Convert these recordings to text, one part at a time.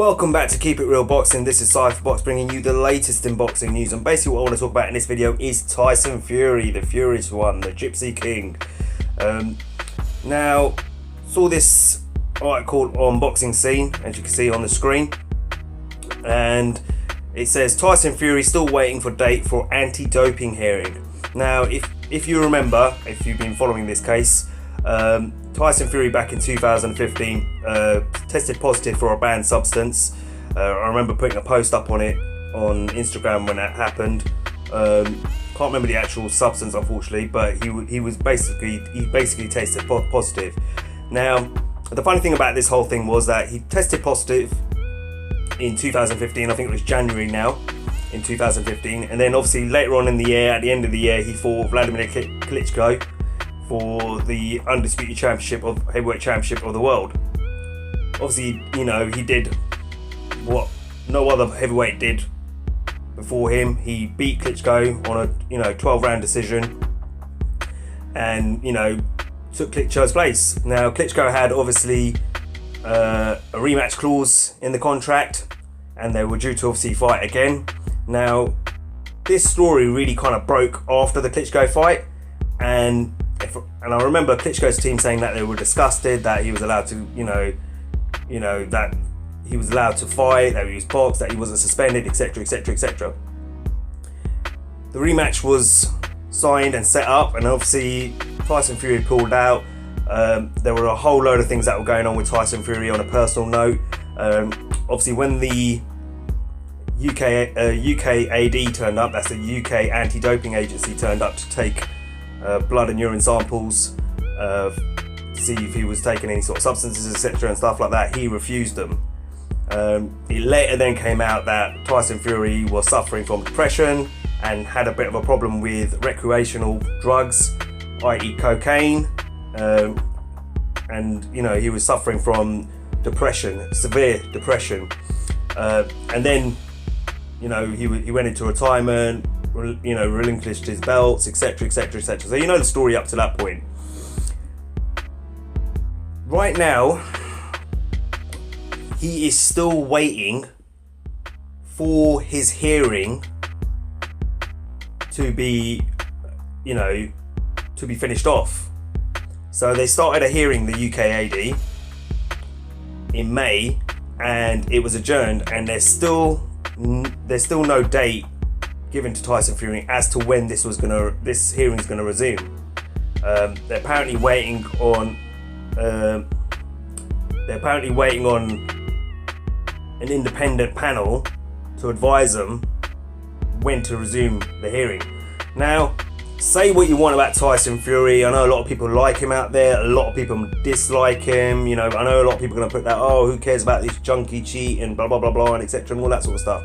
Welcome back to Keep It Real Boxing. This is Cypherbox bringing you the latest in boxing news, and basically what I want to talk about in this video is Tyson Fury, the Furious One, the Gypsy King. Now, saw this article on Boxing Scene, as you can see on the screen, and it says Tyson Fury still waiting for date for anti-doping hearing. Now, if you remember, if you've been following this case, Tyson Fury back in 2015 tested positive for a banned substance. I remember putting a post up on it on Instagram when that happened. Can't remember the actual substance, unfortunately, but he basically tested positive. Now, the funny thing about this whole thing was that he tested positive in 2015. I think it was January now in 2015, and then obviously later on in the year, at the end of the year, he fought Vladimir Klitschko for the undisputed heavyweight championship of the world. Obviously, you know, he did what no other heavyweight did before him. He beat Klitschko on a 12-round decision, and took Klitschko's place. Now, Klitschko had obviously a rematch clause in the contract, and they were due to obviously fight again. Now, this story really kind of broke after the Klitschko fight, and I remember Klitschko's team saying that they were disgusted that he was allowed to, that he was allowed to fight, that he was boxed, that he wasn't suspended, etc., etc., etc. The rematch was signed and set up, and obviously Tyson Fury pulled out. There were a whole load of things that were going on with Tyson Fury on a personal note. Obviously, when the UKAD turned up, that's the UK Anti-Doping Agency, turned up to take blood and urine samples to see if he was taking any sort of substances, etc., and stuff like that, he refused them. It later then came out that Tyson Fury was suffering from depression and had a bit of a problem with recreational drugs, i.e. cocaine, and he was suffering from depression, severe depression, and then he went into retirement, relinquished his belts, etc., etc., etc. So the story up to that point. Right now, he is still waiting for his hearing to be, to be finished off. So they started a hearing, the UKAD, in May, and it was adjourned, and there's still no date given to Tyson Fury as to when this hearing is gonna resume. They're apparently waiting on an independent panel to advise them when to resume the hearing. Now, say what you want about Tyson Fury. I know a lot of people like him out there. A lot of people dislike him. I know a lot of people are gonna put that, who cares about this junkie cheat and blah blah blah blah and etc. and all that sort of stuff.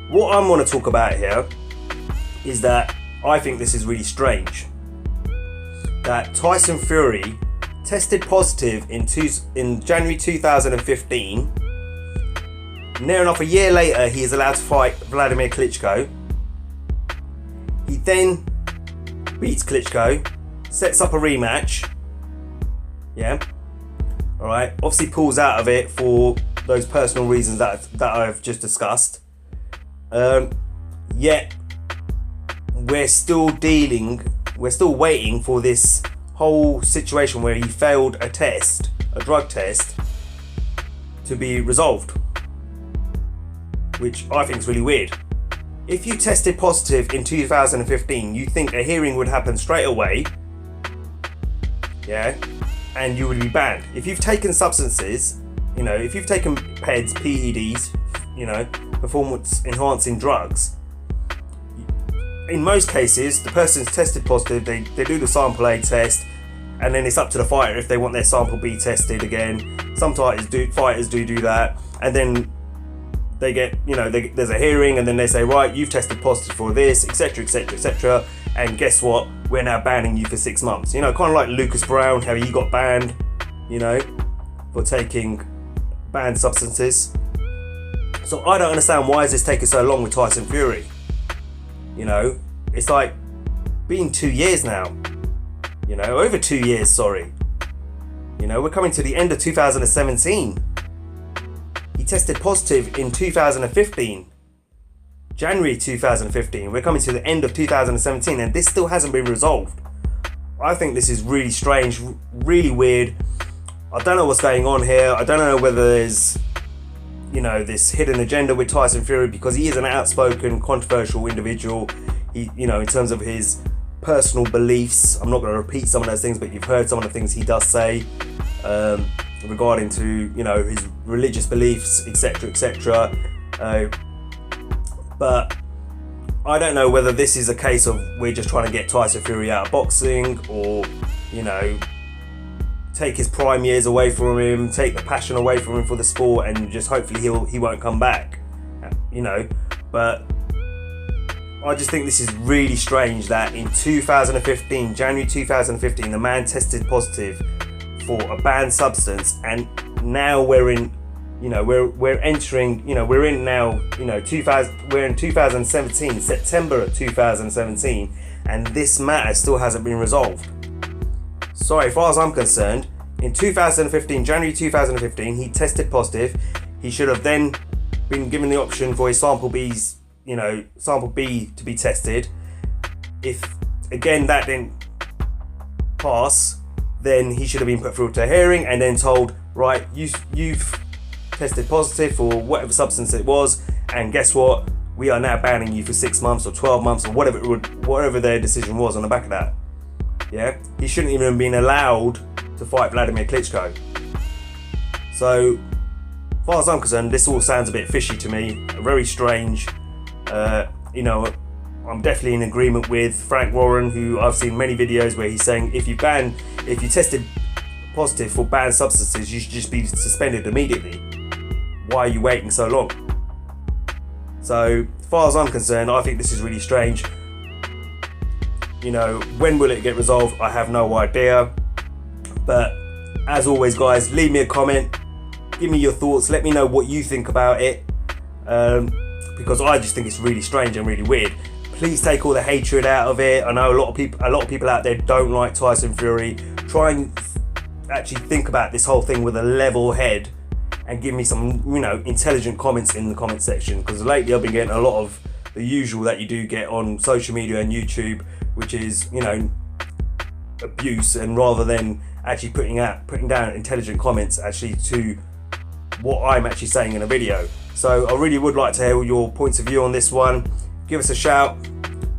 What I'm going to talk about here is that I think this is really strange. That Tyson Fury tested positive in January 2015. Near enough a year later, he is allowed to fight Vladimir Klitschko. He then beats Klitschko, sets up a rematch. Yeah. All right. Obviously pulls out of it for those personal reasons that I've just discussed. Yet we're still waiting for this whole situation where he failed a drug test, to be resolved, which I think is really weird. If you tested positive in 2015, you think a hearing would happen straight away, yeah, and you would be banned. If you've taken substances, if you've taken PEDs, PEDs, performance enhancing drugs, in most cases the person's tested positive, they do the sample A test, and then it's up to the fighter if they want their sample B tested again. Some fighters do that, and then they get, there's a hearing, and then they say, right, you've tested positive for this, etc., etc., etc., and guess what, we're now banning you for 6 months. Kind of like Lucas Brown, how he got banned, for taking banned substances. So I don't understand, why is this taking so long with Tyson Fury? It's like been 2 years now. Over 2 years, sorry. We're coming to the end of 2017. he tested positive in 2015. January 2015. We're coming to the end of 2017 and this still hasn't been resolved. I think this is really strange, really weird. I don't know what's going on here. I don't know whether there's, this hidden agenda with Tyson Fury, because he is an outspoken, controversial individual. He, in terms of his personal beliefs, I'm not going to repeat some of those things, but you've heard some of the things he does say regarding to, his religious beliefs, etc., etc. But I don't know whether this is a case of we're just trying to get Tyson Fury out of boxing, or, take his prime years away from him, take the passion away from him for the sport, and just hopefully he won't come back, But I just think this is really strange that in 2015, January 2015, the man tested positive for a banned substance, and now we're in 2017, September of 2017, and this matter still hasn't been resolved. So as far as I'm concerned, in 2015, January 2015, he tested positive. He should have then been given the option for his sample B to be tested. If again that didn't pass, then he should have been put through to a hearing and then told, right, you've tested positive for whatever substance it was, and guess what? We are now banning you for 6 months or 12 months or whatever their decision was on the back of that. Yeah, he shouldn't even have been allowed to fight Vladimir Klitschko. So, as far as I'm concerned, this all sounds a bit fishy to me, very strange. I'm definitely in agreement with Frank Warren, who I've seen many videos where he's saying if you tested positive for banned substances, you should just be suspended immediately. Why are you waiting so long? So, as far as I'm concerned, I think this is really strange. When will it get resolved? I have no idea. But as always, guys, leave me a comment, give me your thoughts, let me know what you think about it, because I just think it's really strange and really weird. Please take all the hatred out of it. I know a lot of people out there don't like Tyson Fury. Try and actually think about this whole thing with a level head and give me some, intelligent comments in the comment section, because lately I've been getting a lot of the usual that you do get on social media and YouTube, which is, abuse, and rather than actually putting down intelligent comments actually to what I'm actually saying in a video. So I really would like to hear your points of view on this one. Give us a shout.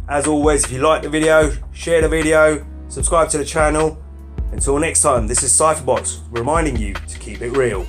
As always, if you like the video, share the video, subscribe to the channel. Until next time, this is Cypherbox reminding you to keep it real.